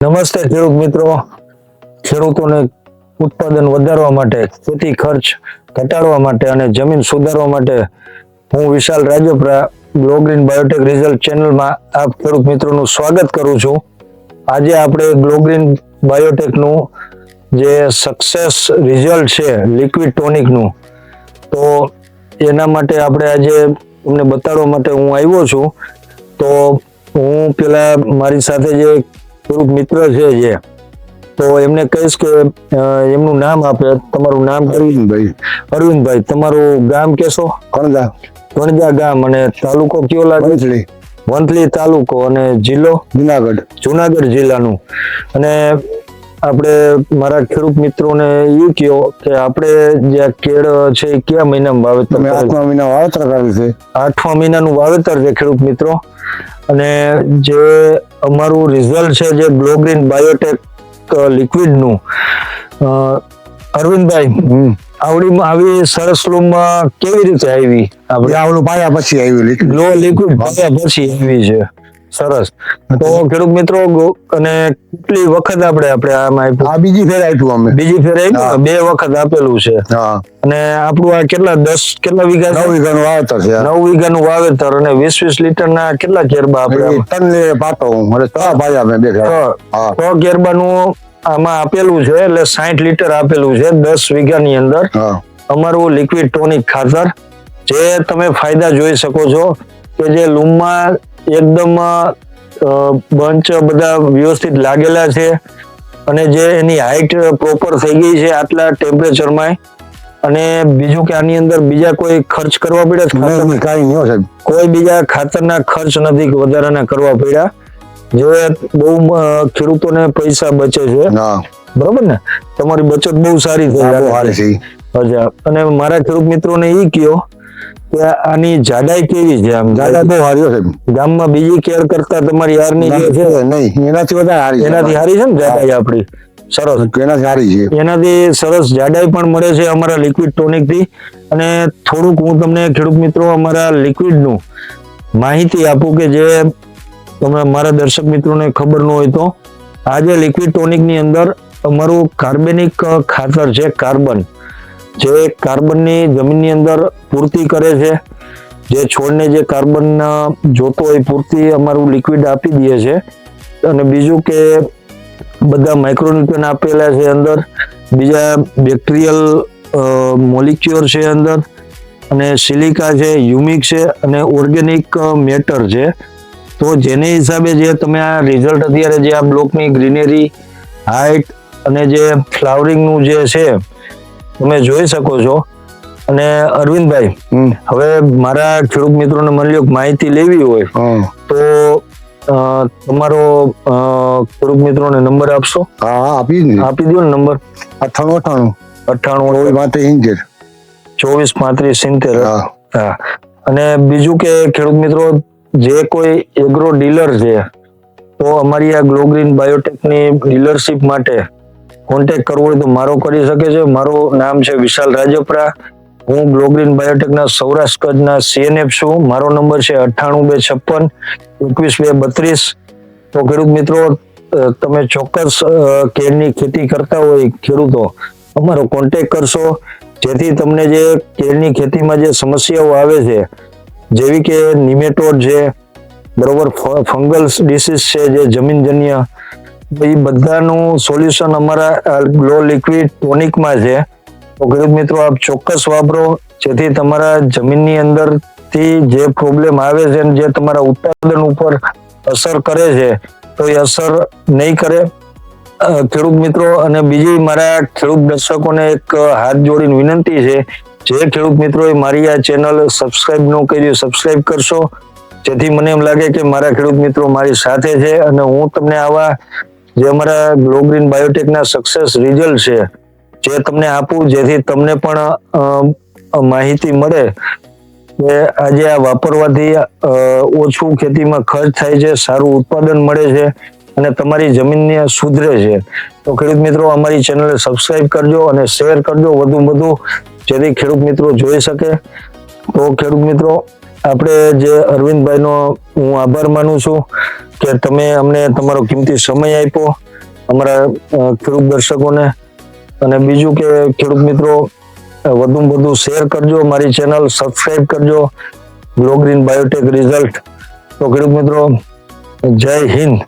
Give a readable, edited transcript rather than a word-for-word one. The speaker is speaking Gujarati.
નમસ્તે ખેડૂત મિત્રો. ખેડૂતોને ઉત્પાદન વધારવા માટે, ખેતી ખર્ચ ઘટાડવા માટે અને જમીન સુધારવા માટે હું Vishal Rajpara glow green biotech result ચેનલમાં આપ ખેડૂત મિત્રોનું સ્વાગત કરું છું. આજે આપણે ગ્લો ગ્રીન બાયોટેકનું જે સક્સેસ રિઝલ્ટ છે લિક્વિડ ટોનિકનું, તો એના માટે આપણે આજે તમને બતાડવા માટે હું આવ્યો છું. તો હું પેલા મારી સાથે જે ખેડૂત મિત્ર છે જે, તો એમને કહીશ કે એમનું નામ આપે. તમારું નામ? અરવિંદભાઈ. તમારું ગામ કેશો? કણજા ગામ. અને તાલુકો કયો લાગે? વંથલી તાલુકો. અને જિલ્લો? જુનાગઢ જિલ્લાનું. અને આપણે મારા ખેડૂત મિત્રોને એ કહો કે આપણે જે કેળ છે એ કયા મહિનામાં વાવેતર? 8મા મહિના વાવેતર કરેલ છે. 8મા મહિનાનું વાવેતર છે ખેડૂત મિત્રો. અને જે અમારું રિઝલ્ટ છે જે ગ્લો ગ્રીન બાયોટેક લિક્વિડનું, અરવિંદભાઈ, આવી સરસ લૂમમાં કેવી રીતે આવી? આપણે આવડું પાયા પછી આવી ગ્લો લિક્વિડ પાયા પછી આવી છે. સરસ. તો ખેડૂત મિત્રો, અને કેટલી વખત આપણે આમાં આપ્યું? આ બીજી ફેર આપ્યું અમે. બીજી ફેર આપ્યું? 2 વખત આપેલું છે. અને આપણું આ કેટલા વીઘા? 9 વીઘાનું વાવેતર છે. 9 વીઘાનું વાવેતર. અને 20 લીટરના કેટલા કેરબા આપણે? 3 પાટો અને 3 પાયા મેં 6 કેરબાનું આમાં આપેલું છે. એટલે 60 લીટર આપેલું છે 10 વીઘાની અંદર. અમારું લિક્વિડ ટોનિક ખાતર, જે તમે ફાયદા જોઈ શકો છો કે જે લૂમમાં એકદમ બંચ બધા વ્યવસ્થિત લાગેલા છે. અને જે એની હાઈટ પ્રોપર થઈ ગઈ છે આટલા ટેમ્પરેચરમાં. અને બીજું કે આની અંદર બીજા કોઈ ખર્ચ કરવા પડ્યા? કોઈ બીજા ખાતરના ખર્ચ નથી વધારાના કરવા પડ્યા. જે બહુ ખેડૂતોને પૈસા બચે છે. બરોબર ને? તમારી બચત બહુ સારી થઈ. અને મારા ખેડૂત મિત્રોને એ કહો કે આની જાડાઈ કેવી છે? આમ જાડા બહુ સારી છે. ગામમાં બીજી કેર કરતા તમારી યારની જે છે નહીં, એનાથી વધારે સારી. એનાથી સારી છે ને જાડાઈ આપણી? સરસ. એનાથી સારી છે. એનાથી સરસ જાડાઈ પણ મળે છે અમારા લિક્વિડ ટોનિક થી. અને થોડુંક હું તમને ખેડૂત મિત્રો અમારા લિક્વિડ નું માહિતી આપું કે જે તમે મારા દર્શક મિત્રોને ખબર ન હોય તો. આ જે લિક્વિડ ટોનિક ની અંદર અમારું કાર્બનિક ખાતર છે, કાર્બન, જે કાર્બનની જમીનની અંદર પૂર્તિ કરે છે. જે છોડને જે કાર્બન જોતો હોય પૂર્તિ અમારું લિક્વિડ આપી દે છે. અને બીજું કે બધા માઇક્રોન્યુટ્રન આપેલા છે અંદર, બીજા બેક્ટેરિયલ મોલિક્યુલ છે અંદર, અને સિલિકા છે, હ્યુમિક છે, અને ઓર્ગેનિક મેટર છે. તો જેને હિસાબે જે તમે આ રિઝલ્ટ અત્યારે જે આ બ્લોકની ગ્રીનરી, હાઇટ અને જે ફ્લાવરિંગનું જે છે તમે જોઈ શકો છો. અને અરવિંદભાઈ, હવે મારા ખેડૂત મિત્રોને મળી માહિતી લેવી હોય તો તમારો ખેડૂત મિત્રોને નંબર આપશો? આપી દો ને નંબર. 98 98 24 35 70. હા. અને બીજું કે ખેડૂત મિત્રો, જે કોઈ એગ્રો ડીલર છે તો અમારી આ ગ્લો ગ્રીન બાયોટેકની ડીલરશીપ માટે કોન્ટેક્ટ કરવો હોય તો મારો કરી શકે છે. મારું નામ છે વિશાલ રાજપરા. હું ગ્લો ગ્રીન બાયોટેકના સૌરાષ્ટ્ર કચ્છના CNF છું. મારો નંબર છે 98 256 21 232. તો ખેડૂત મિત્રો, તમે ચોક્કસ કેળની ખેતી કરતા હોય ખેડૂતો, અમારો કોન્ટેક્ટ કરશો, જેથી તમને જે કેળની ખેતીમાં જે સમસ્યાઓ આવે છે, જેવી કે નિમેટોડ છે, બરોબર, ફંગલ ડિસીઝ છે, જે જમીનજન્ય, એ બધાનું સોલ્યુશન અમારા ગ્લો લિક્વિડ ટોનિકમાં છે. તો ખેડૂત મિત્રો, આપ ચોક્કસ વાપરો, જેથી તમારા જમીનની અંદરથી જે પ્રોબ્લેમ આવે છે, જે તમારા ઉત્પાદન ઉપર અસર કરે છે, તો એ અસર નહીં કરે ખેડૂત મિત્રો. અને બીજી મારા ખેડૂત દર્શકોને એક હાથ જોડીને વિનંતી છે, જે ખેડૂત મિત્રોએ મારી આ ચેનલ સબસ્ક્રાઇબ ન કરી, સબસ્ક્રાઇબ કરશો, જેથી મને એમ લાગે કે મારા ખેડૂત મિત્રો મારી સાથે છે. અને હું તમને આવા જે અમારા ગ્લો ગ્રીન બાયોટેકના સક્સેસ રિઝલ્ટ છે જે તમને આપું, જેથી તમને પણ માહિતી મળે કે આજે આ વાપરવાથી ઓછું ખેતીમાં ખર્ચ થાય છે, સારું ઉત્પાદન મળે છે, અને તમારી જમીનને સુધરે છે. તો ખેડૂત મિત્રો, અમારી ચેનલને સબસ્ક્રાઇબ કરજો અને શેર કરજો વધુ, જેથી ખેડૂત મિત્રો જોઈ શકે. તો ખેડૂત મિત્રો, આપણે જે અરવિંદભાઈનો હું આભાર માનું છું કે તમે અમને તમારો કિંમતી સમય આપ્યો. અમારા ખેડૂત દર્શકોને. અને બીજું કે ખેડૂત મિત્રો વધુમાં વધુ શેર કરજો, મારી ચેનલ સબસ્ક્રાઇબ કરજો, ગ્લો ગ્રીન બાયોટેક રિઝલ્ટ. તો ખેડૂત મિત્રો, જય હિન્દ.